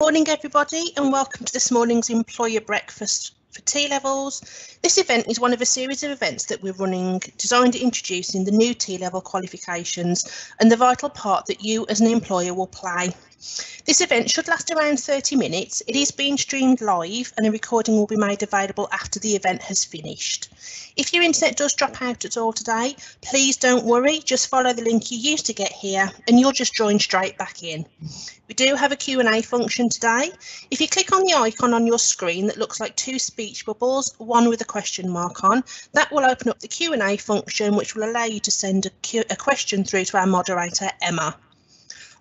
Morning everybody and welcome to this morning's employer breakfast for T-levels. This event is one of a series of events that we're running designed to introduce in the new T-level qualifications and the vital part that you as an employer will play. This event should last around 30 minutes. It is being streamed live and a recording will be made available after the event has finished. If your internet does drop out at all today, please don't worry, just follow the link you used to get here and you'll just join straight back in. We do have a Q&A function today. If you click on the icon on your screen that looks like two speech bubbles, one with a question mark on, that will open up the Q&A function which will allow you to send a question through to our moderator, Emma.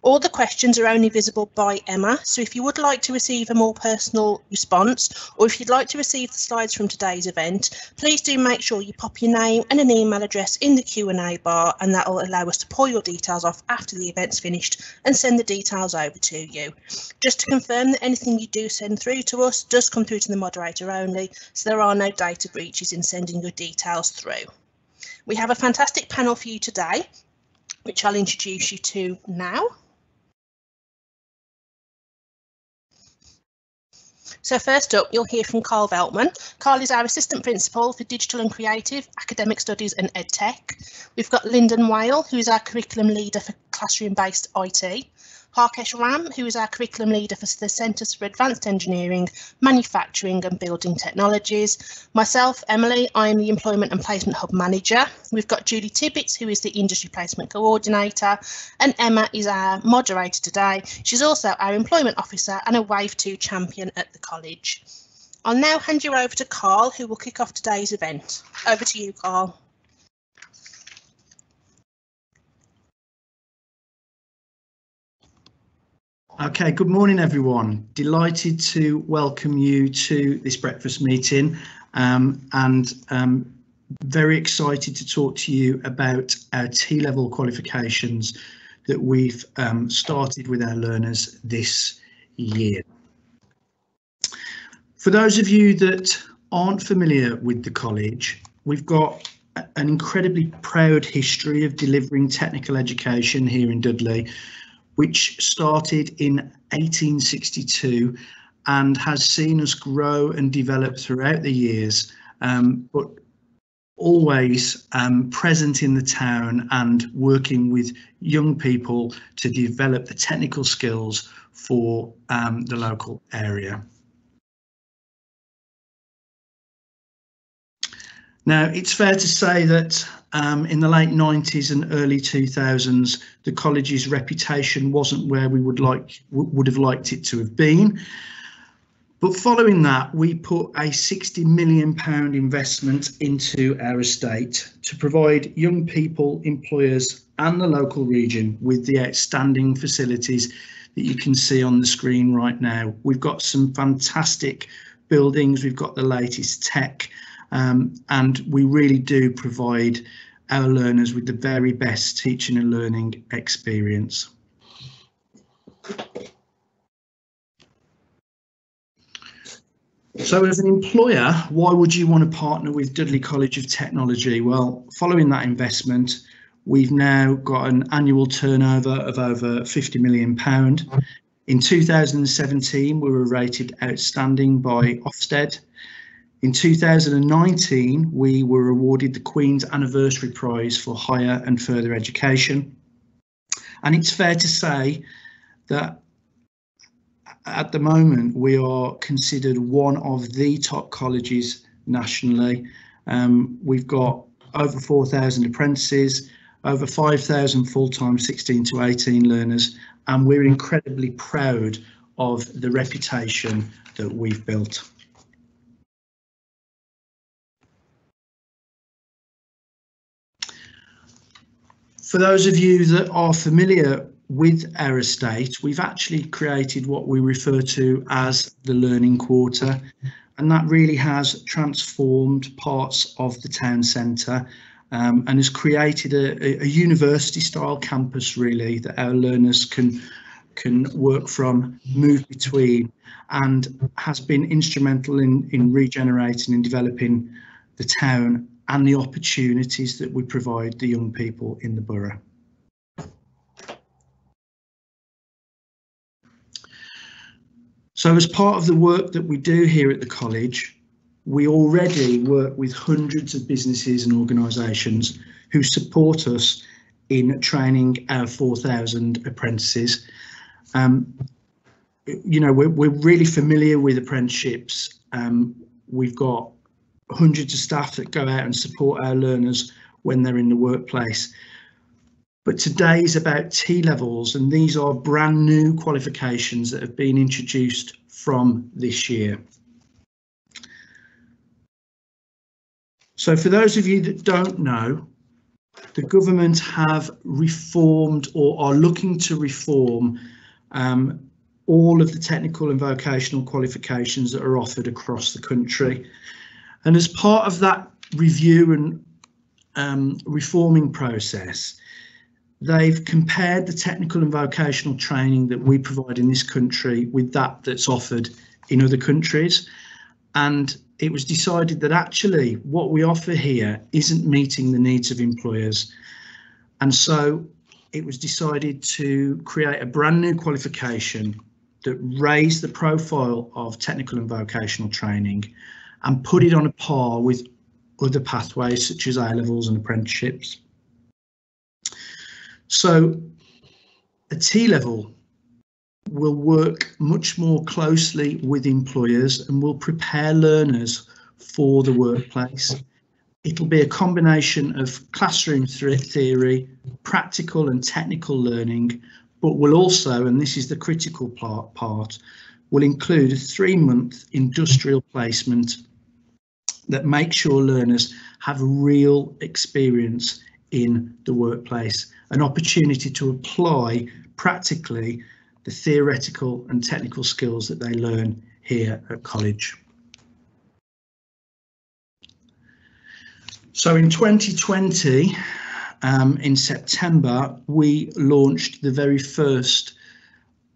All the questions are only visible by Emma, so if you would like to receive a more personal response or if you'd like to receive the slides from today's event, please do make sure you pop your name and an email address in the Q&A bar and that will allow us to pull your details off after the event's finished and send the details over to you. Just to confirm that anything you do send through to us does come through to the moderator only, so there are no data breaches in sending your details through. We have a fantastic panel for you today, which I'll introduce you to now. So first up, you'll hear from Carl Veltman. Carl is our Assistant Principal for Digital and Creative, Academic Studies and EdTech. We've got Lyndon Whale, who is our Curriculum Leader for Classroom-Based IT. Harkesh Ram, who is our Curriculum Leader for the Centres for Advanced Engineering, Manufacturing and Building Technologies. Myself, Emily, I am the Employment and Placement Hub Manager. We've got Julie Tibbetts, who is the Industry Placement Coordinator, and Emma is our moderator today. She's also our Employment Officer and a Wave 2 champion at the college. I'll now hand you over to Carl, who will kick off today's event. Over to you, Carl. Okay, good morning everyone. Delighted to welcome you to this breakfast meeting and very excited to talk to you about our T-level qualifications that we've started with our learners this year. For those of you that aren't familiar with the college, we've got an incredibly proud history of delivering technical education here in Dudley, which started in 1862 and has seen us grow and develop throughout the years, but always present in the town and working with young people to develop the technical skills for the local area. Now, it's fair to say that in the late 90s and early 2000s, the college's reputation wasn't where we would have liked it to have been. But following that, we put a £60 million investment into our estate to provide young people, employers and the local region with the outstanding facilities that you can see on the screen right now. We've got some fantastic buildings, we've got the latest tech, and we really do provide our learners with the very best teaching and learning experience. So as an employer, why would you want to partner with Dudley College of Technology? Well, following that investment, we've now got an annual turnover of over £50 million. In 2017, we were rated outstanding by Ofsted. In 2019, we were awarded the Queen's Anniversary Prize for Higher and Further Education. And it's fair to say that at the moment, we are considered one of the top colleges nationally. We've got over 4,000 apprentices, over 5,000 full-time 16 to 18 learners, and we're incredibly proud of the reputation that we've built. For those of you that are familiar with our estate, we've actually created what we refer to as the Learning Quarter, and that really has transformed parts of the town centre and has created a university-style campus, really, that our learners can work from, move between, and has been instrumental in regenerating and developing the town and the opportunities that we provide the young people in the borough. So as part of the work that we do here at the college, we already work with hundreds of businesses and organisations who support us in training our 4,000 apprentices. You know, we're really familiar with apprenticeships. We've got hundreds of staff that go out and support our learners when they're in the workplace. But today is about T-levels, and these are brand new qualifications that have been introduced from this year. So for those of you that don't know, the government have reformed or are looking to reform all of the technical and vocational qualifications that are offered across the country. And as part of that review and reforming process, they've compared the technical and vocational training that we provide in this country with that that's offered in other countries. And it was decided that actually what we offer here isn't meeting the needs of employers. And so it was decided to create a brand new qualification that raised the profile of technical and vocational training and put it on a par with other pathways such as A-levels and apprenticeships. So a T-level will work much more closely with employers and will prepare learners for the workplace. It'll be a combination of classroom theory, practical and technical learning, but will also, and this is the critical part, will include a 3-month industrial placement that makes sure learners have real experience in the workplace, an opportunity to apply practically the theoretical and technical skills that they learn here at college. So in 2020, in September, we launched the very first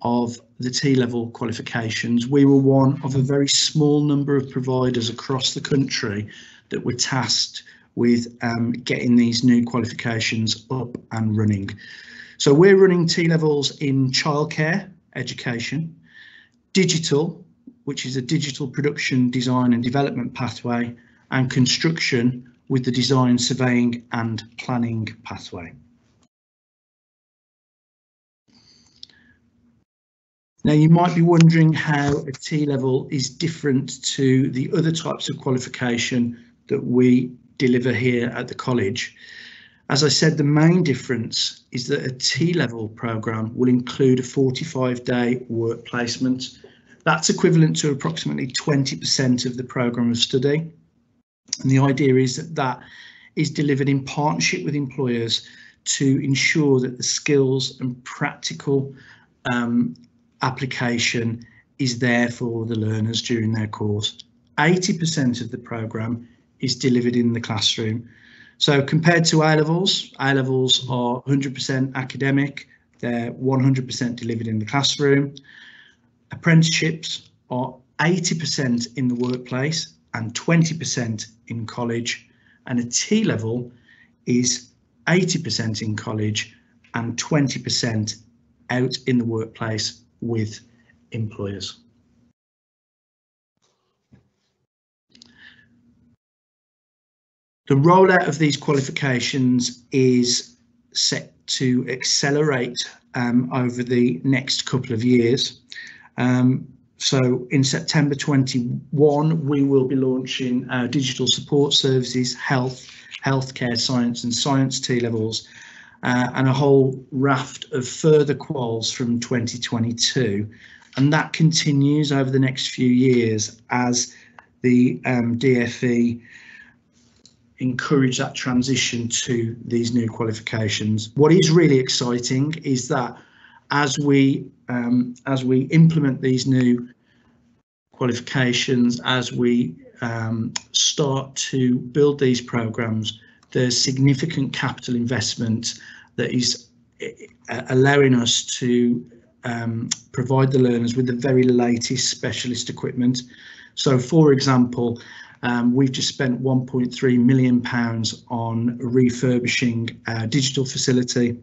of the T-level qualifications. We were one of a very small number of providers across the country that were tasked with getting these new qualifications up and running. So we're running T-levels in childcare education, digital, which is a digital production, design and development pathway, and construction with the design, surveying and planning pathway. Now you might be wondering how a T-level is different to the other types of qualification that we deliver here at the college. As I said, the main difference is that a T-level programme will include a 45-day work placement. That's equivalent to approximately 20% of the programme of study. And the idea is that that is delivered in partnership with employers to ensure that the skills and practical application is there for the learners during their course. 80% of the programme is delivered in the classroom. So compared to A-levels, A-levels are 100% academic, they're 100% delivered in the classroom. Apprenticeships are 80% in the workplace and 20% in college, and a T-level is 80% in college and 20% out in the workplace with employers. The rollout of these qualifications is set to accelerate over the next couple of years. So in September 21, we will be launching our digital support services, healthcare science and science T-levels, and a whole raft of further quals from 2022. And that continues over the next few years as the DfE encourage that transition to these new qualifications. What is really exciting is that as we implement these new qualifications, as we start to build these programs, there's significant capital investment that is allowing us to provide the learners with the very latest specialist equipment. So, for example, we've just spent £1.3 million on refurbishing our digital facility.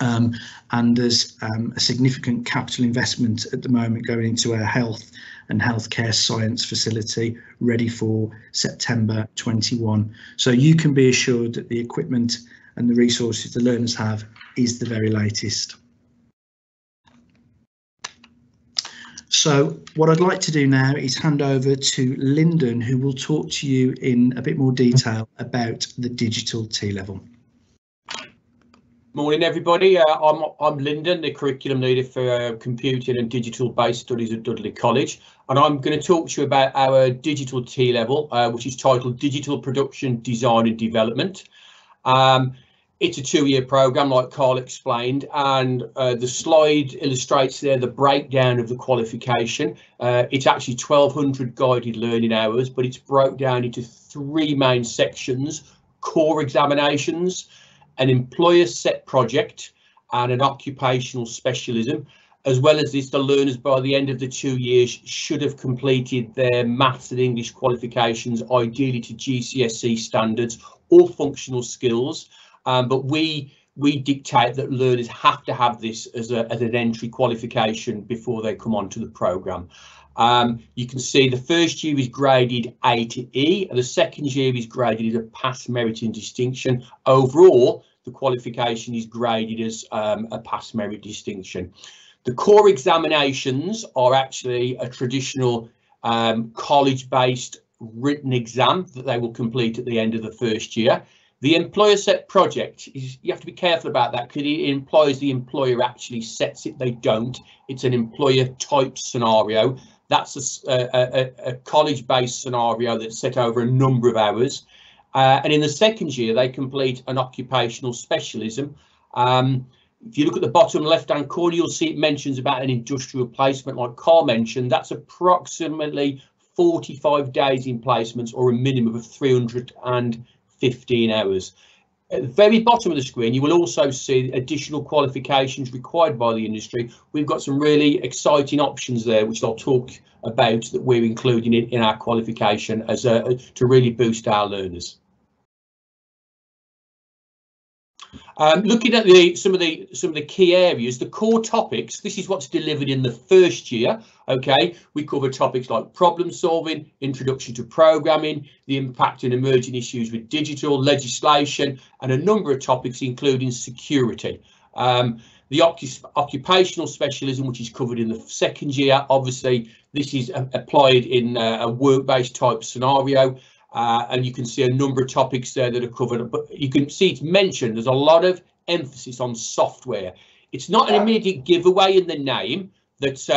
And there's a significant capital investment at the moment going into our health and healthcare science facility ready for September 21. So you can be assured that the equipment and the resources the learners have is the very latest. So what I'd like to do now is hand over to Lyndon, who will talk to you in a bit more detail about the digital T-level. Morning, everybody. I'm Lyndon, the curriculum leader for computing and digital based studies at Dudley College, and I'm going to talk to you about our digital T-level, which is titled Digital Production Design and Development. It's a 2-year programme, like Carl explained, and the slide illustrates there the breakdown of the qualification. It's actually 1,200 guided learning hours, but it's broke down into 3 main sections: core examinations, an employer set project, and an occupational specialism. As well as this, the learners by the end of the 2 years should have completed their maths and English qualifications, ideally to GCSE standards or functional skills. But we dictate that learners have to have this as an entry qualification before they come onto the programme. You can see the first year is graded A to E, and the second year is graded as a pass, merit and distinction. Overall, the qualification is graded as a pass, merit, distinction. The core examinations are actually a traditional college-based written exam that they will complete at the end of the first year. The employer set project, you have to be careful about that because it implies the employer actually sets it. They don't. It's an employer type scenario. That's a college-based scenario that's set over a number of hours. And in the second year, they complete an occupational specialism. If you look at the bottom left-hand corner, you'll see it mentions about an industrial placement, like Carl mentioned. That's approximately 45 days in placements, or a minimum of 315 hours. At the very bottom of the screen, you will also see additional qualifications required by the industry. We've got some really exciting options there, which I'll talk about, that we're including in our qualification as to really boost our learners. Looking at some of the key areas, the core topics, this is what's delivered in the first year. Okay, we cover topics like problem solving, introduction to programming, the impact and emerging issues with digital legislation, and a number of topics including security. The occupational specialism, which is covered in the second year, obviously this is applied in a work-based type scenario. And you can see a number of topics there that are covered, but you can see it's mentioned. There's a lot of emphasis on software. It's not an immediate giveaway in the name that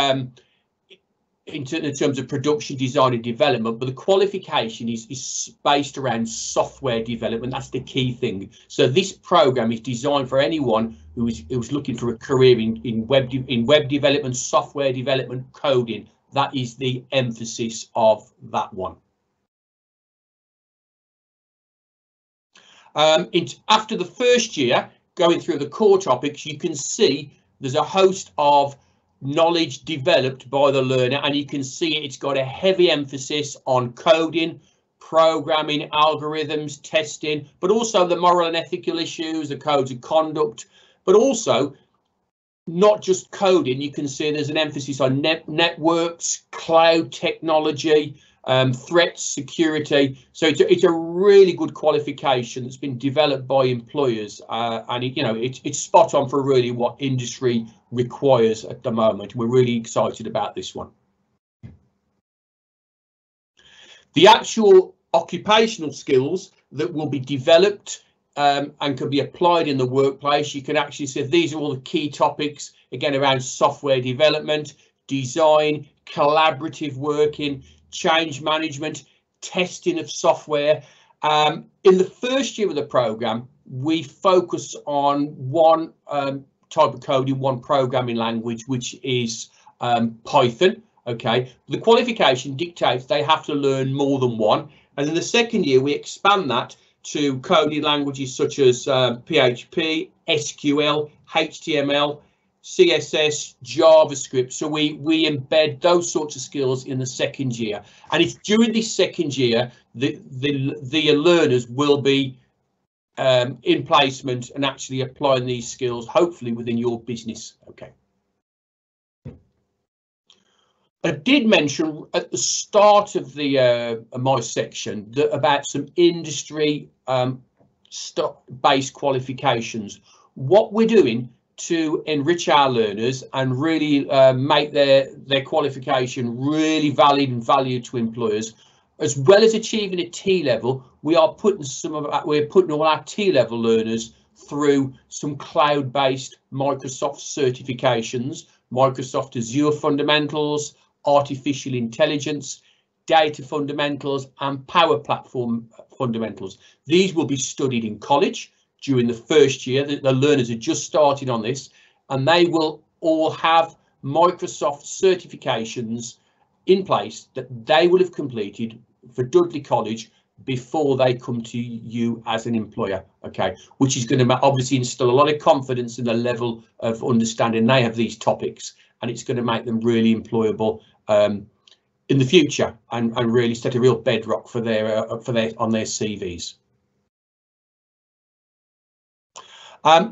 in terms of production, design and development, but the qualification is based around software development. That's the key thing. So this program is designed for anyone who's looking for a career in web development, software development, coding. That is the emphasis of that one. After the first year, going through the core topics, you can see there's a host of knowledge developed by the learner, and you can see it's got a heavy emphasis on coding, programming, algorithms, testing, but also the moral and ethical issues, the codes of conduct, but also not just coding. You can see there's an emphasis on networks, cloud technology, threats, security. So it's a really good qualification that's been developed by employers, and it's spot on for really what industry requires at the moment. We're really excited about this one. The actual occupational skills that will be developed and can be applied in the workplace, you can actually see these are all the key topics, again, around software development, design, collaborative working, change management, testing of software. In the first year of the programme, we focus on one type of coding, one programming language, which is Python. Okay, the qualification dictates they have to learn more than one, and in the second year we expand that to coding languages such as PHP, SQL, HTML, CSS, JavaScript. So we embed those sorts of skills in the second year, and it's during this second year the learners will be in placement and actually applying these skills, hopefully within your business. Okay. I did mention at the start of the my section that about some industry based qualifications. What we're doing to enrich our learners and really make their qualification really valid and valued to employers, as well as achieving a T level, we are putting putting all our T level learners through some cloud-based Microsoft certifications, Microsoft Azure fundamentals, artificial intelligence, data fundamentals, and power platform fundamentals. These will be studied in college during the first year. The learners are just starting on this, and they will all have Microsoft certifications in place that they will have completed for Dudley College before they come to you as an employer. Okay, which is going to obviously instill a lot of confidence in the level of understanding they have these topics, and it's going to make them really employable in the future and really set a real bedrock for their on their CVs.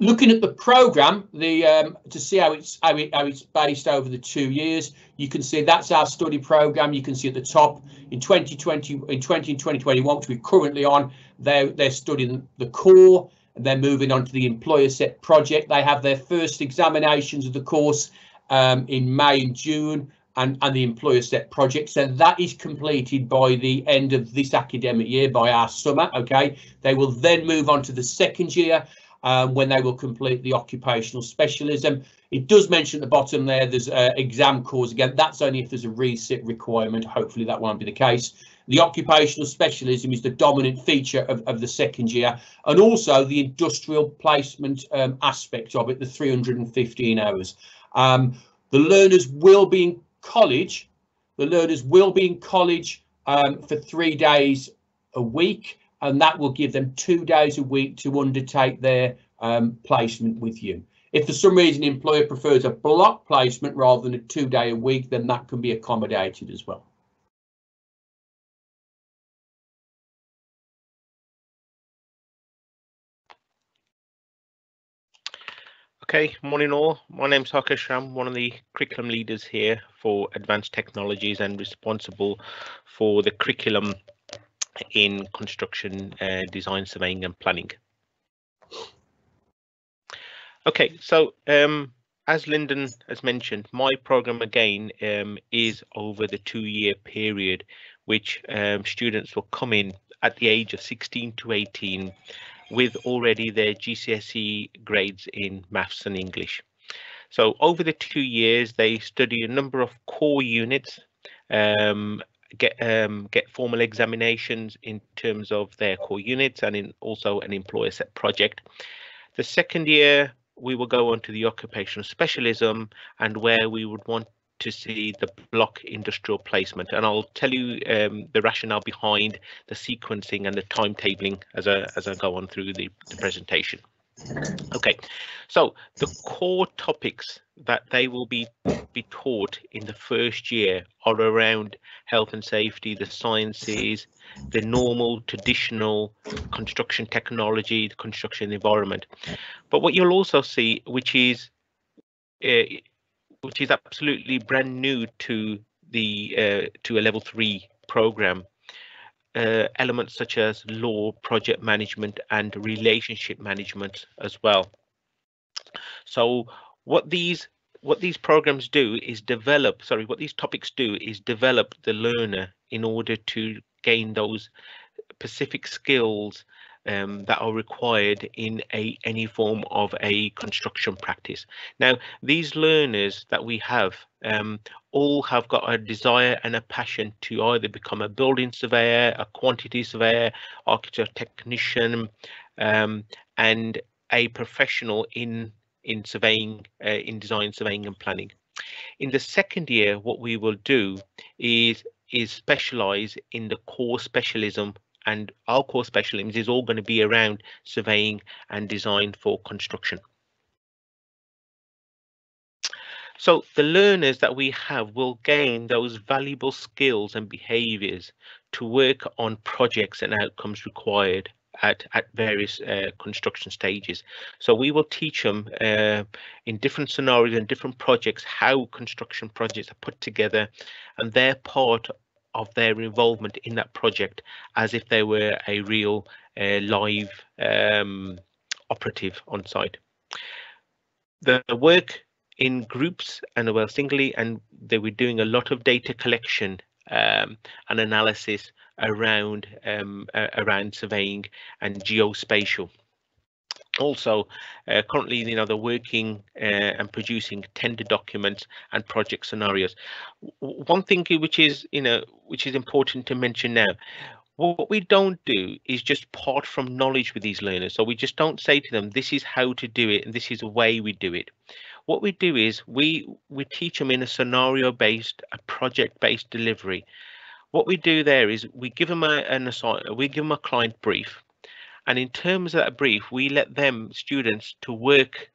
Looking at the programme, to see how it's based over the 2 years, you can see that's our study programme. You can see at the top in 2020 and 2021, which we're currently on, they're studying the core, and they're moving on to the employer set project. They have their first examinations of the course in May and June, and the employer set project. So that is completed by the end of this academic year, by our summer. Okay, they will then move on to the second year, when they will complete the occupational specialism. It does mention at the bottom there, there's exam cores. Again, that's only if there's a resit requirement. Hopefully that won't be the case. The occupational specialism is the dominant feature of the second year, and also the industrial placement aspect of it, the 315 hours. The learners will be in college. The learners will be in college for 3 days a week, and that will give them 2 days a week to undertake their placement with you. If for some reason the employer prefers a block placement rather than a 2 day a week, then that can be accommodated as well. Okay, morning all. My name's Hakesh. I'm one of the curriculum leaders here for Advanced Technologies and responsible for the curriculum in construction, design, surveying and planning. Okay, so as Lyndon has mentioned, my program again is over the 2 year period, which students will come in at the age of 16 to 18 with already their GCSE grades in maths and English. So over the 2 years, they study a number of core units, get formal examinations in terms of their core units, and also an employer set project. The second year, we will go on to the occupational specialism, and where we would want to see the block industrial placement. And I'll tell you the rationale behind the sequencing and the timetabling as I go on through the presentation. Okay, so the core topics that they will be taught in the first year are around health and safety, the sciences, the normal traditional construction technology, the construction environment. But what you'll also see, which is absolutely brand new to the to a level 3 program, elements such as law, project management and relationship management as well. So what these programs do is develop, what these topics do is develop the learner in order to gain those specific skills that are required in any form of a construction practice. Now, these learners that we have all have got a desire and a passion to either become a building surveyor, a quantity surveyor, architect technician, and a professional in surveying, in design, surveying and planning. In the second year, what we will do is specialize in the core specialism, and our core specialism is all going to be around surveying and design for construction. So the learners that we have will gain those valuable skills and behaviours to work on projects and outcomes required at various construction stages. So we will teach them in different scenarios and different projects how construction projects are put together, and they're part of their involvement in that project as if they were a real live operative on site. The work in groups and well singly, and they were doing a lot of data collection and analysis around surveying and geospatial. Also, currently, you know, they're working and producing tender documents and project scenarios. One thing which is, you know, which is important to mention now, what we don't do is just part from knowledge with these learners. So we just don't say to them, this is how to do it and this is the way we do it. What we do is we teach them in a scenario-based, a project-based delivery. What we do there is we give them we give them a client brief, and in terms of that brief, we let them students to work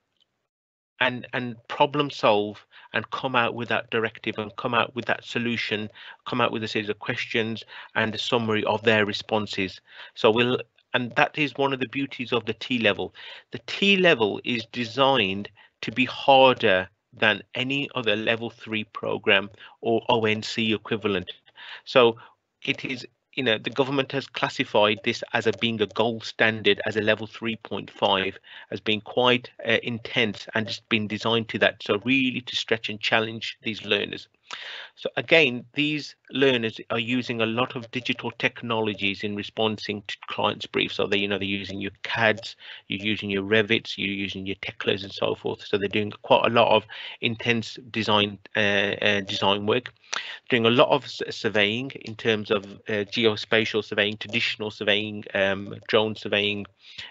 and problem solve and come out with that directive and come out with that solution, come out with a series of questions and a summary of their responses. So and that is one of the beauties of the T level. The T level is designed to be harder than any other level 3 program or ONC equivalent. So it is, you know, the government has classified this as being a gold standard, as a level 3.5, as being quite intense, and it's been designed to that, so really to stretch and challenge these learners. So again, these learners are using a lot of digital technologies in responding to clients' briefs. So they, you know, they're using your CADs, you're using your Revits, you're using your Teklas and so forth. So they're doing quite a lot of intense design work, doing a lot of surveying in terms of geospatial surveying, traditional surveying, drone surveying,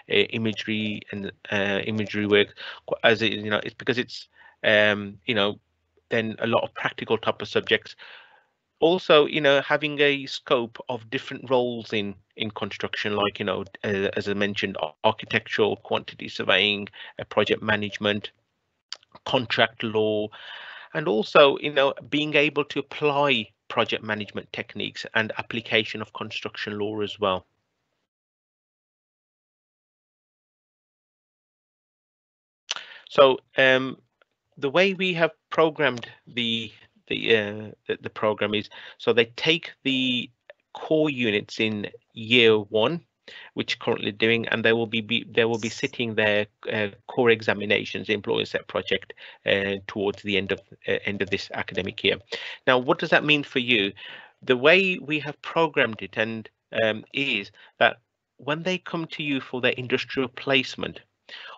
imagery and imagery work. As it, you know, it's because it's you know, then a lot of practical type of subjects. Also, you know, having a scope of different roles in construction, like, you know, as I mentioned, architectural, quantity surveying, project management, contract law, and also, you know, being able to apply project management techniques and application of construction law as well. So the way we have programmed the program is, so they take the core units in year 1, which currently doing, and they will be sitting their core examinations, employer set project, towards the end of this academic year. Now, what does that mean for you? The way we have programmed it and is that when they come to you for their industrial placement,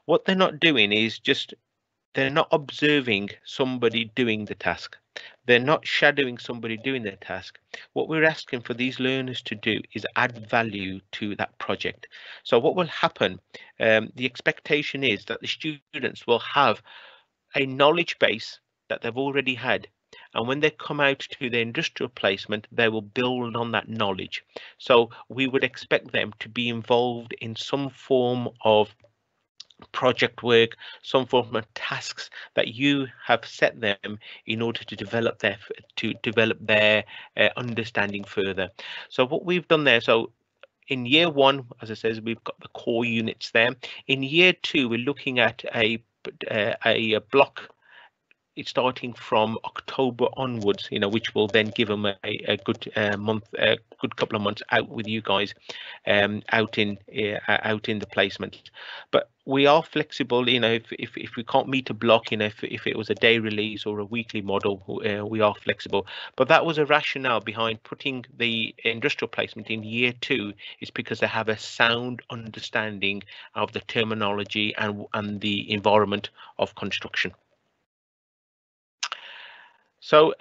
what they're not doing is just, they're not observing somebody doing the task. They're not shadowing somebody doing the task. What we're asking for these learners to do is add value to that project. So what will happen, the expectation is that the students will have a knowledge base that they've already had. And when they come out to their industrial placement, they will build on that knowledge. So we would expect them to be involved in some form of project work, some form of tasks that you have set them in order to develop their understanding further. So what we've done there, so in year 1, as I said, we've got the core units there. In year 2, we're looking at a block. It's starting from October onwards, you know, which will then give them a good good couple of months out with you guys, out in the placement. But we are flexible, you know, if we can't meet a block, you know, if it was a day release or a weekly model, we are flexible. But that was a rationale behind putting the industrial placement in year 2, is because they have a sound understanding of the terminology and the environment of construction. So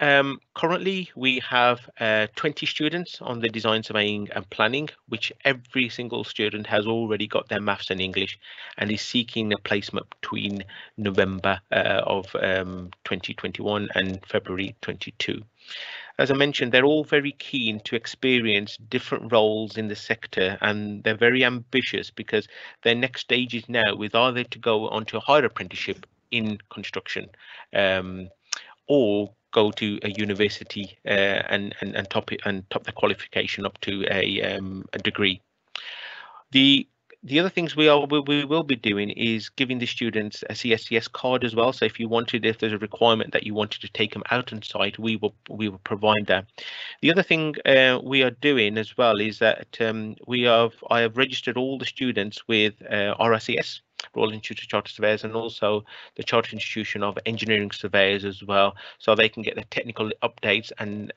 currently we have 20 students on the design, surveying and planning, which every single student has already got their maths and English and is seeking a placement between November of 2021 and February 22. As I mentioned, they're all very keen to experience different roles in the sector, and they're very ambitious because their next stage is now with either to go onto a higher apprenticeship in construction, or go to a university and top their qualification up to a degree. The The other things we will be doing is giving the students a CSCS card as well. So if there's a requirement that you wanted to take them out on site, we will provide that. The other thing we are doing as well is that I have registered all the students with RICS, Royal Institute of Chartered Surveyors, and also the Chartered Institution of Engineering Surveyors as well, so they can get the technical updates and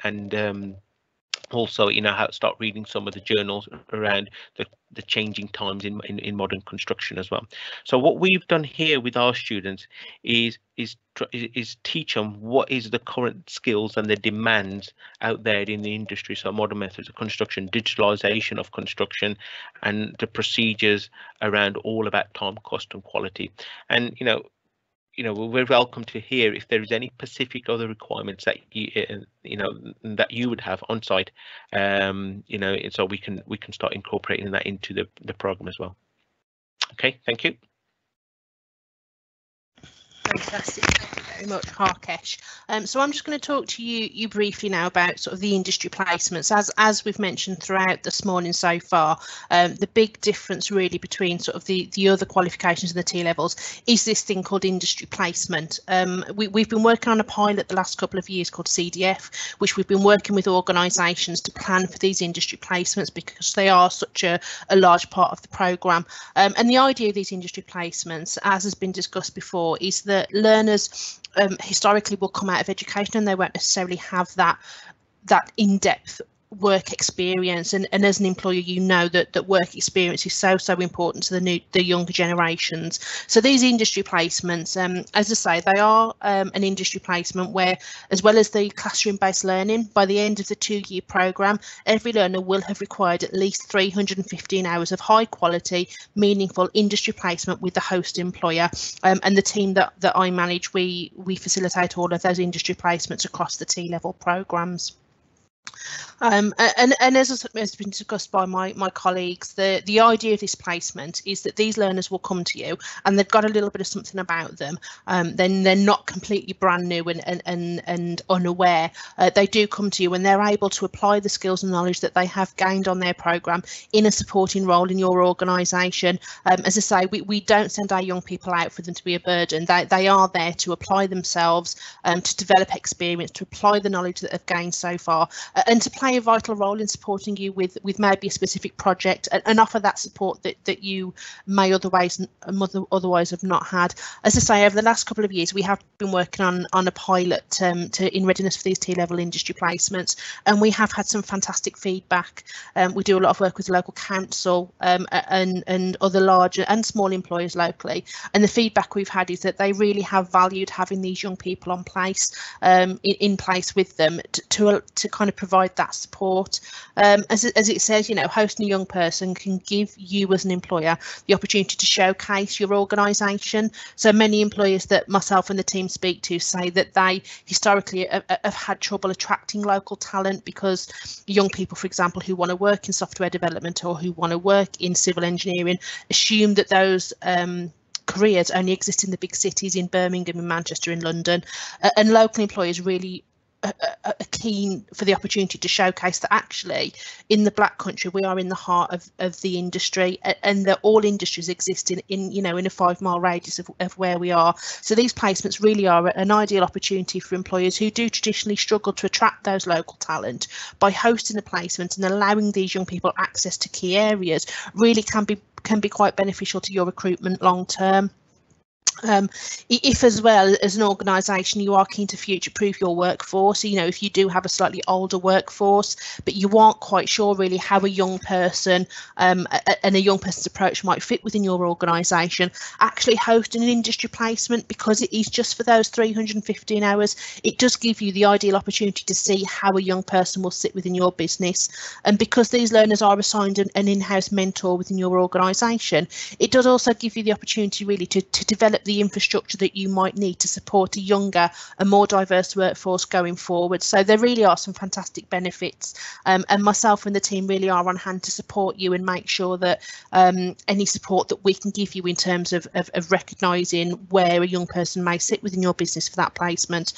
also, how to start reading some of the journals around the changing times in modern construction as well. So what we've done here with our students is teach them what is the current skills and the demands out there in the industry. So modern methods of construction, digitalization of construction, and the procedures around all about time, cost, and quality. And we're welcome to hear if there is any specific other requirements that that you would have on site, so we can start incorporating that into the program as well. Okay, thank you. Fantastic, thank you very much, Harkesh. So I'm just going to talk to you briefly now about sort of the industry placements. As we've mentioned throughout this morning so far, the big difference really between sort of the other qualifications and the T-levels is this thing called industry placement. We've been working on a pilot the last couple of years called CDF, which we've been working with organisations to plan for these industry placements because they are such a large part of the programme. And the idea of these industry placements, as has been discussed before, is that learners historically will come out of education and they won't necessarily have that in-depth work experience, and as an employer that work experience is so important to the younger generations. So these industry placements, as I say, they are an industry placement where, as well as the classroom-based learning, by the end of the 2-year programme, every learner will have required at least 315 hours of high quality, meaningful industry placement with the host employer. And the team that I manage, we facilitate all of those industry placements across the T-level programmes. And as has been discussed by my colleagues, the idea of this placement is that these learners will come to you and they've got a little bit of something about them. Then they're not completely brand new and unaware. They do come to you and they're able to apply the skills and knowledge that they have gained on their programme in a supporting role in your organisation. As I say, we don't send our young people out for them to be a burden. They are there to apply themselves, to develop experience, to apply the knowledge that they've gained so far, and to play a vital role in supporting you with maybe a specific project and offer that support that you may otherwise have not had. As I say, over the last couple of years, we have been working on a pilot in readiness for these T-level industry placements, and we have had some fantastic feedback. We do a lot of work with the local council and other large and small employers locally, and the feedback we've had is that they really have valued having these young people on place, in place with them to kind of provide that support. As it says, hosting a young person can give you as an employer the opportunity to showcase your organisation. So many employers that myself and the team speak to say that they historically have had trouble attracting local talent because young people, for example, who want to work in software development or who want to work in civil engineering assume that those careers only exist in the big cities, in Birmingham, in Manchester, in London, and local employers really are keen for the opportunity to showcase that actually in the Black Country we are in the heart of the industry, and that all industries exist in a 5-mile radius of where we are. So these placements really are an ideal opportunity for employers who do traditionally struggle to attract those local talent. By hosting a placement and allowing these young people access to key areas really can be quite beneficial to your recruitment long term. If as well as an organisation you are keen to future-proof your workforce, if you do have a slightly older workforce but you aren't quite sure really how a young person and a young person's approach might fit within your organisation, actually hosting an industry placement, because it is just for those 315 hours, it does give you the ideal opportunity to see how a young person will sit within your business. And because these learners are assigned an in-house mentor within your organisation, it does also give you the opportunity really to develop the infrastructure that you might need to support a younger and more diverse workforce going forward. So there really are some fantastic benefits, and myself and the team really are on hand to support you and make sure that any support that we can give you in terms of recognising where a young person may sit within your business for that placement,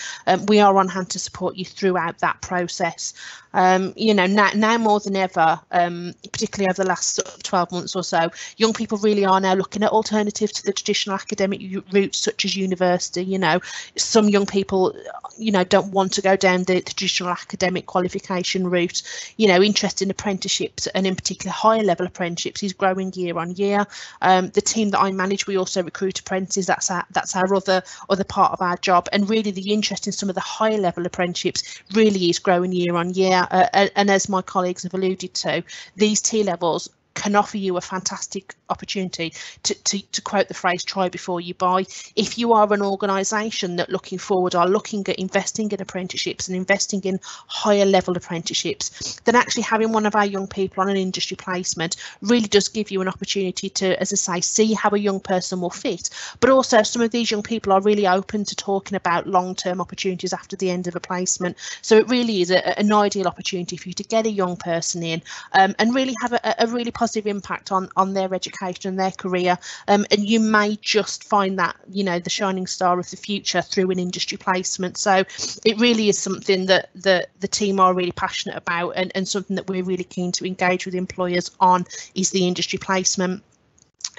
we are on hand to support you throughout that process. You know, now more than ever, particularly over the last 12 months or so, young people really are now looking at alternatives to the traditional academic routes such as university. You know, some young people, you know, don't want to go down the traditional academic qualification route. You know, interest in apprenticeships, and in particular higher level apprenticeships, is growing year on year. The team that I manage, we also recruit apprentices. That's our other part of our job, and really the interest in some of the higher level apprenticeships really is growing year on year. And as my colleagues have alluded to, these T-levels can offer you a fantastic opportunity to quote the phrase, try before you buy. If you are an organisation that looking forward are looking at investing in apprenticeships and investing in higher level apprenticeships, then actually having one of our young people on an industry placement really does give you an opportunity to, as I say, see how a young person will fit. But also some of these young people are really open to talking about long-term opportunities after the end of a placement. So it really is an ideal opportunity for you to get a young person in and really have a really positive impact on their education and their career, and you may just find that, you know, the shining star of the future through an industry placement. So it really is something that the team are really passionate about, and something that we're really keen to engage with employers on is the industry placement.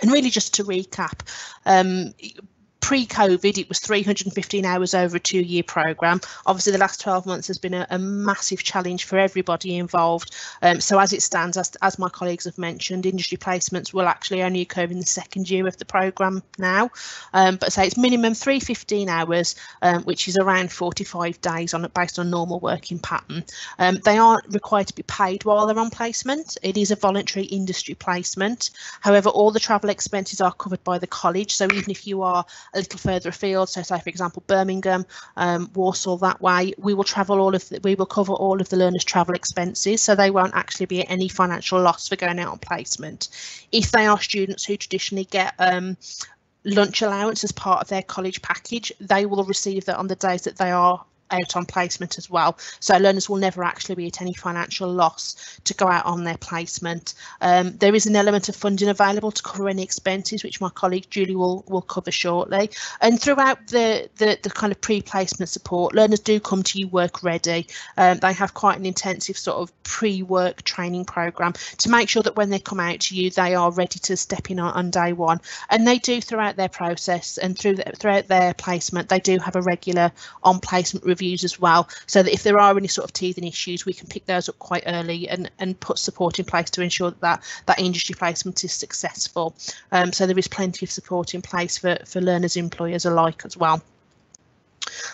And really, just to recap, pre-COVID, it was 315 hours over a 2-year programme. Obviously, the last 12 months has been a massive challenge for everybody involved. So as it stands, as my colleagues have mentioned, industry placements will actually only occur in the 2nd year of the programme now. But say it's minimum 315 hours, which is around 45 days based on normal working pattern. They aren't required to be paid while they're on placement. It is a voluntary industry placement. However, all the travel expenses are covered by the college. So even if you are a little further afield, so say for example Birmingham, Warsaw, that way, we will cover all of the learners' travel expenses, so they won't actually be at any financial loss for going out on placement. If they are students who traditionally get lunch allowance as part of their college package, they will receive that on the days that they are out on placement as well. So learners will never actually be at any financial loss to go out on their placement. There is an element of funding available to cover any expenses, which my colleague Julie will cover shortly. And throughout the kind of pre-placement support, learners do come to you work ready. They have quite an intensive sort of pre-work training programme to make sure that when they come out to you, they are ready to step in on day one. And they do throughout their process and throughout their placement, they do have a regular on-placement reviews as well, so that if there are any sort of teething issues, we can pick those up quite early and put support in place to ensure that industry placement is successful. So there is plenty of support in place for learners, employers alike as well.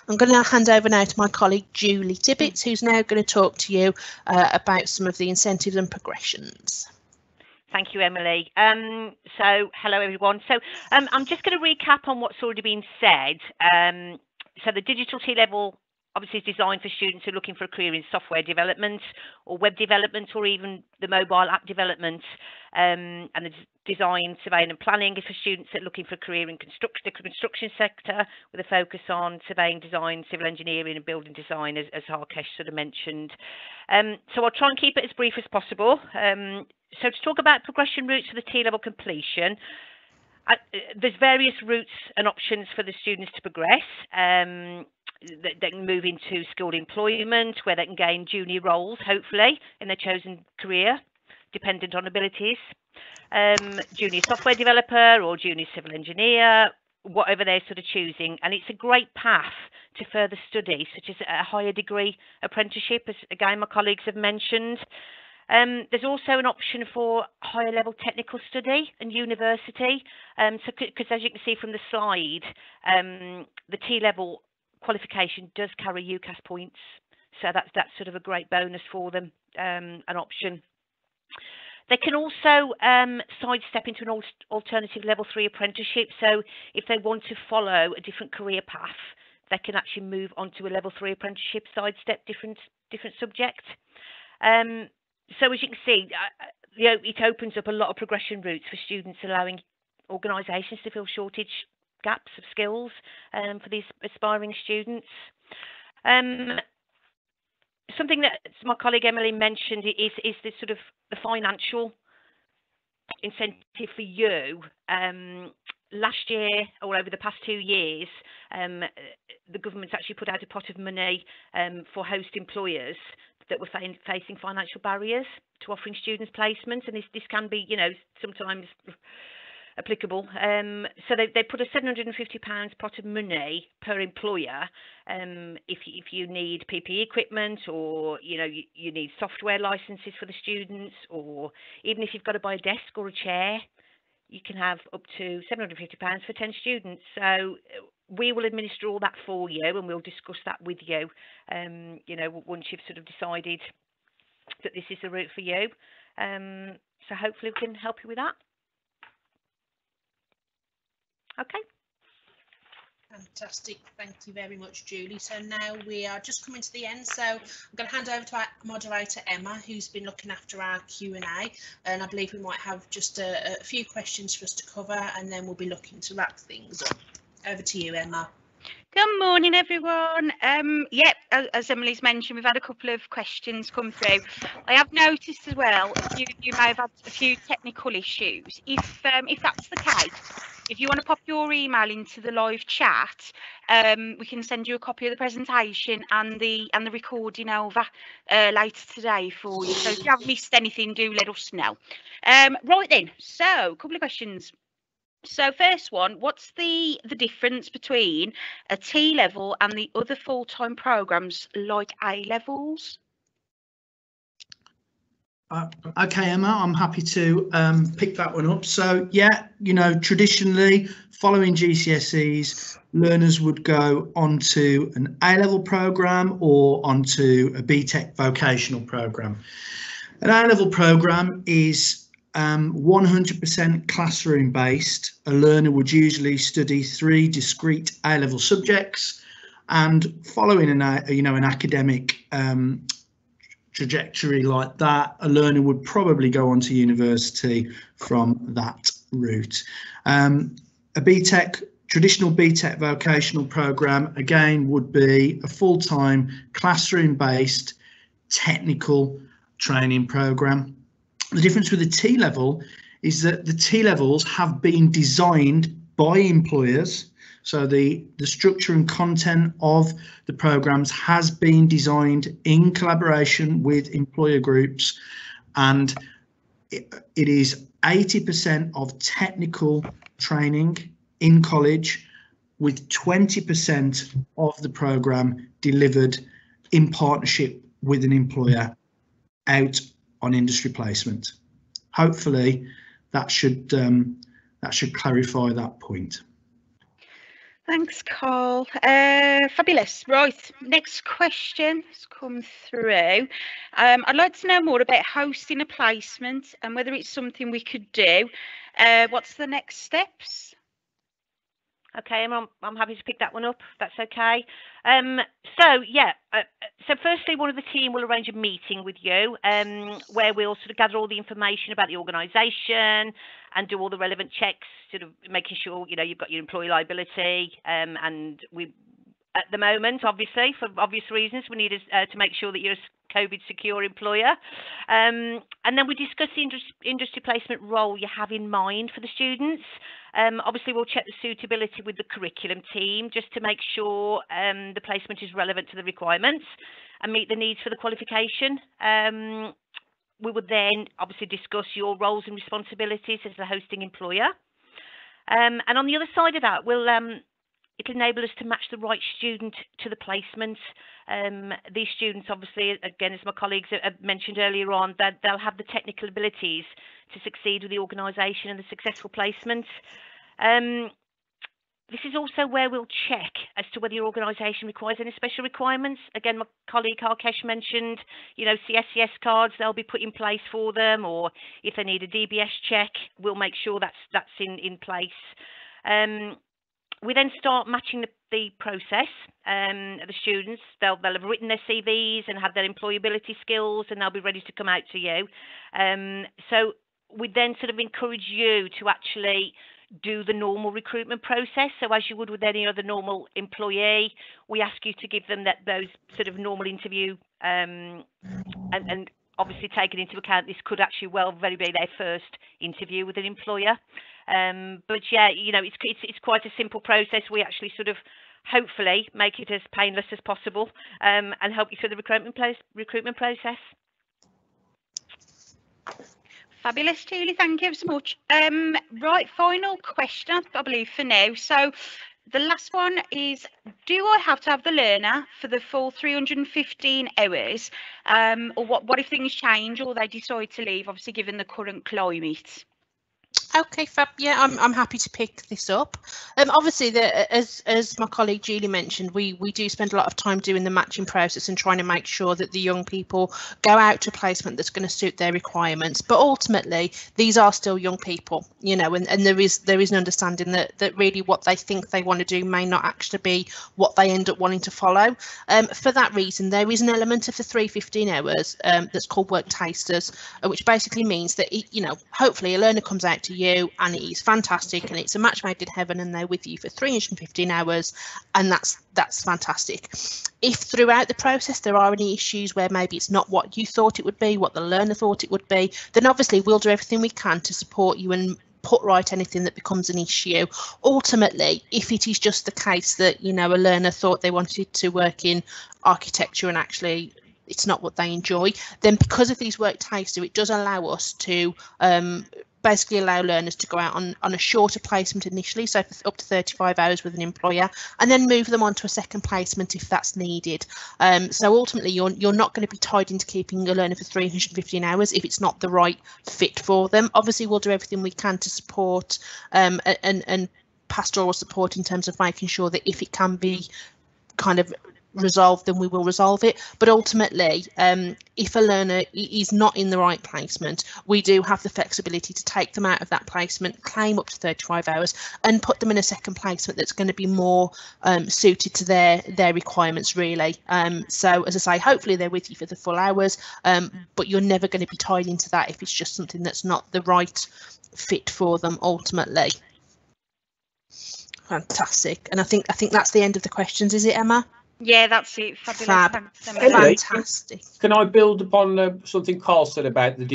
I'm going to hand over now to my colleague Julie Tibbetts, who's now going to talk to you about some of the incentives and progressions. Thank you, Emily. So hello everyone. So I'm just going to recap on what's already been said. So the digital T-level obviously is designed for students who are looking for a career in software development or web development, or even the mobile app development, and the design, surveying and planning is for students that are looking for a career in the construction sector, with a focus on surveying, design, civil engineering and building design, as Harkesh sort of mentioned. So I'll try and keep it as brief as possible. So to talk about progression routes for the T-level completion, there's various routes and options for the students to progress. They can move into skilled employment, where they can gain junior roles, hopefully, in their chosen career, dependent on abilities. Junior software developer or junior civil engineer, whatever they're sort of choosing. And it's a great path to further study, such as a higher degree apprenticeship, as again my colleagues have mentioned. There's also an option for higher level technical study and university. So, because as you can see from the slide, the T-level qualification does carry UCAS points, so that's sort of a great bonus for them, an option. They can also sidestep into an alternative level 3 apprenticeship. So if they want to follow a different career path, they can actually move on to a level 3 apprenticeship, sidestep different subject. So as you can see, it opens up a lot of progression routes for students, allowing organisations to fill shortage gaps of skills for these aspiring students. Something that my colleague Emily mentioned is this sort of the financial incentive for you. Last year, or over the past 2 years, the government's actually put out a pot of money for host employers that were facing financial barriers to offering students placements, and this can be, you know, sometimes applicable. So they put a £750 pot of money per employer if you need PPE equipment, or you need software licenses for the students, or even if you've got to buy a desk or a chair, you can have up to £750 for 10 students. So we will administer all that for you, and we'll discuss that with you, once you've sort of decided that this is the route for you. So hopefully we can help you with that. Okay. Fantastic. Thank you very much, Julie. So now we are just coming to the end. So I'm going to hand over to our moderator, Emma, who's been looking after our Q&A. And I believe we might have just a few questions for us to cover, and then we'll be looking to wrap things up. Over to you, Emma. Good morning, everyone. As Emily's mentioned, we've had a couple of questions come through. I have noticed as well, you may have had a few technical issues. If that's the case, if you want to pop your email into the live chat, we can send you a copy of the presentation and the recording over later today for you. So if you have missed anything, do let us know. Right then, so a couple of questions. So first one, what's the difference between a T-level and the other full-time programs like A-levels? Okay, Emma, I'm happy to pick that one up. So yeah, traditionally following GCSEs, learners would go onto an A-level program or onto a BTEC vocational program. An A-level program is 100% classroom based. A learner would usually study 3 discrete A-level subjects, and following an academic trajectory like that, a learner would probably go on to university from that route. A BTEC, traditional BTEC vocational program, again, would be a full-time classroom based technical training program. The difference with the T-level is that the T-levels have been designed by employers. So the structure and content of the programs has been designed in collaboration with employer groups, and it is 80% of technical training in college, with 20% of the program delivered in partnership with an employer out on industry placement. Hopefully that should clarify that point. Thanks, Carl. Fabulous. Right, next question has come through. I'd like to know more about hosting a placement and whether it's something we could do. What's the next steps? Okay, I'm happy to pick that one up, if that's okay. So firstly, one of the team will arrange a meeting with you where we'll sort of gather all the information about the organisation and do all the relevant checks, sort of making sure, you've got your employee liability, and we, at the moment, obviously, for obvious reasons, we need to make sure that you're a COVID secure employer. And then we discuss the industry placement role you have in mind for the students. Obviously, we'll check the suitability with the curriculum team just to make sure the placement is relevant to the requirements and meet the needs for the qualification. We would then obviously discuss your roles and responsibilities as the hosting employer. And on the other side of that, it'll enable us to match the right student to the placement. These students, obviously, again, as my colleagues have mentioned earlier on, that they'll have the technical abilities to succeed with the organisation and the successful placement. This is also where we'll check as to whether your organisation requires any special requirements. Again, my colleague Harkesh mentioned, CSCS cards, they'll be put in place for them, or if they need a DBS check, we'll make sure that's in place. We then start matching the process. The students, they'll have written their CVs and have their employability skills, and they'll be ready to come out to you. So we then sort of encourage you to actually do the normal recruitment process. So as you would with any other normal employee, we ask you to give them those sort of normal interview, and obviously taking into account this could actually very be their first interview with an employer. But yeah, you know, it's quite a simple process. We actually sort of hopefully make it as painless as possible, and help you through the recruitment process. Fabulous, Julie, thank you so much. Right, final question, I believe, for now. So the last one is, do I have to have the learner for the full 315 hours? Or what if things change or they decide to leave, obviously given the current climate? Okay, Fab. Yeah, I'm happy to pick this up. Obviously, as my colleague Julie mentioned, we do spend a lot of time doing the matching process and trying to make sure that the young people go out to a placement that's going to suit their requirements. But ultimately, these are still young people, you know, and there is an understanding that really what they think they want to do may not actually be what they end up wanting to follow. For that reason, there is an element of the 315 hours that's called work tasters, which basically means that you know, hopefully a learner comes out to you and it is fantastic and it's a match made in heaven and they're with you for 315 hours, and that's fantastic. If throughout the process there are any issues where maybe it's not what you thought it would be, what the learner thought it would be, then obviously we'll do everything we can to support you and put right anything that becomes an issue. Ultimately, if it is just the case that, you know, a learner thought they wanted to work in architecture and actually it's not what they enjoy, then because of these work taster, it does allow us to basically allow learners to go out on a shorter placement initially, so for up to 35 hours with an employer, and then move them on to a second placement if that's needed. So ultimately, you're not going to be tied into keeping a learner for 315 hours if it's not the right fit for them. Obviously, we'll do everything we can to support and pastoral support in terms of making sure that if it can be kind of resolved, then we will resolve it. But ultimately, if a learner is not in the right placement, we do have the flexibility to take them out of that placement, claim up to 35 hours and put them in a second placement that's going to be more suited to their requirements, really. So as I say, hopefully they're with you for the full hours, but you're never going to be tied into that if it's just something that's not the right fit for them ultimately. Fantastic. And I think that's the end of the questions, is it, Emma? Yeah, that's it. Fabulous. Fab. Emily, Fantastic. Can I build upon something Carl said about the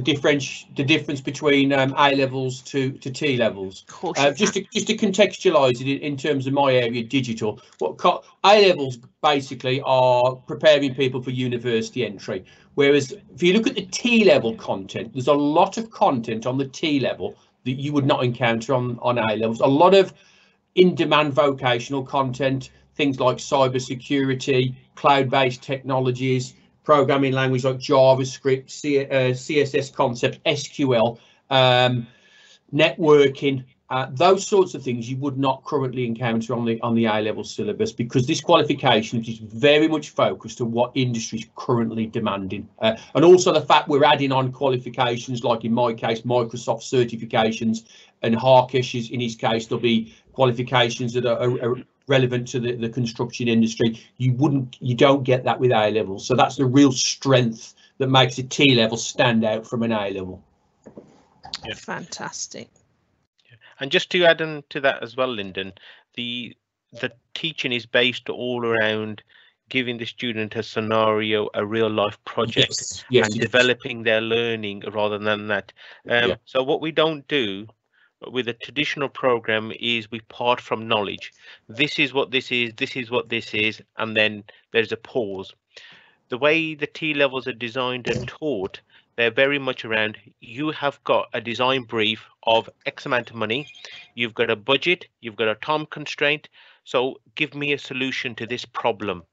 difference between A levels to T levels? Just to contextualise it in terms of my area, digital. What A levels basically are preparing people for university entry, whereas if you look at the T level content, there's a lot of content on the T level that you would not encounter on A levels. A lot of in-demand vocational content, things like cybersecurity, cloud-based technologies, programming language like JavaScript, CSS concepts, SQL, networking, those sorts of things you would not currently encounter on the A-level syllabus, because this qualification is very much focused on what industry is currently demanding. And also the fact we're adding on qualifications, like in my case, Microsoft certifications, and Harkesh is, in his case, there'll be qualifications that are relevant to the construction industry. You don't get that with A levels. So that's the real strength that makes a T level stand out from an A level. Yeah. Fantastic. And just to add on to that as well, Lyndon, the teaching is based all around giving the student a scenario, a real life project, yes, and developing their learning rather than that. So what we don't do with a traditional program is we part from knowledge. This is what this is, this is what this is, and then there's a pause. The way the T levels are designed and taught, they're very much around, you have got a design brief of X amount of money, you've got a budget, you've got a time constraint, so give me a solution to this problem.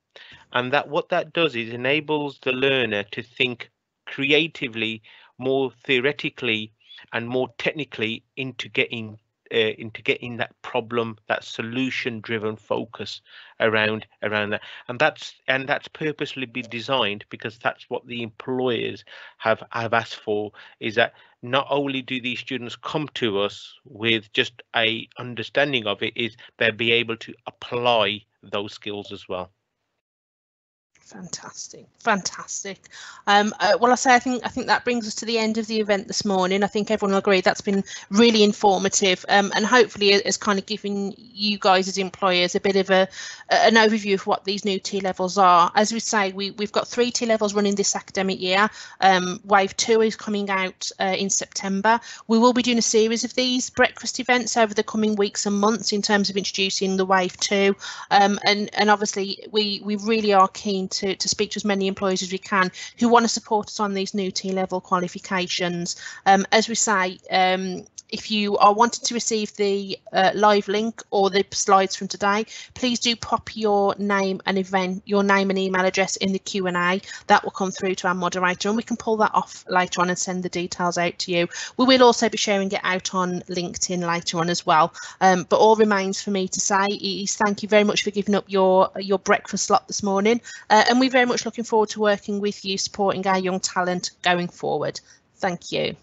And that what that does is enables the learner to think creatively, more theoretically, and more technically into getting that problem, that solution-driven focus around that, and that's purposely been designed because that's what the employers have asked for. Is that not only do these students come to us with just a understanding of it, is they'll be able to apply those skills as well. Fantastic, fantastic. Well, I think that brings us to the end of the event this morning. I think everyone will agree that's been really informative, and hopefully has kind of given you guys as employers a bit of an overview of what these new T levels are. As we say, we've got 3 T levels running this academic year. Wave 2 is coming out in September. We will be doing a series of these breakfast events over the coming weeks and months in terms of introducing the Wave 2, and obviously we really are keen to speak to as many employers as we can who want to support us on these new T-level qualifications. As we say, if you are wanting to receive the live link or the slides from today, please do pop your name and email address in the Q&A. That will come through to our moderator, and we can pull that off later on and send the details out to you. We will also be sharing it out on LinkedIn later on as well. But all remains for me to say is thank you very much for giving up your breakfast slot this morning, and we're very much looking forward to working with you, supporting our young talent going forward. Thank you.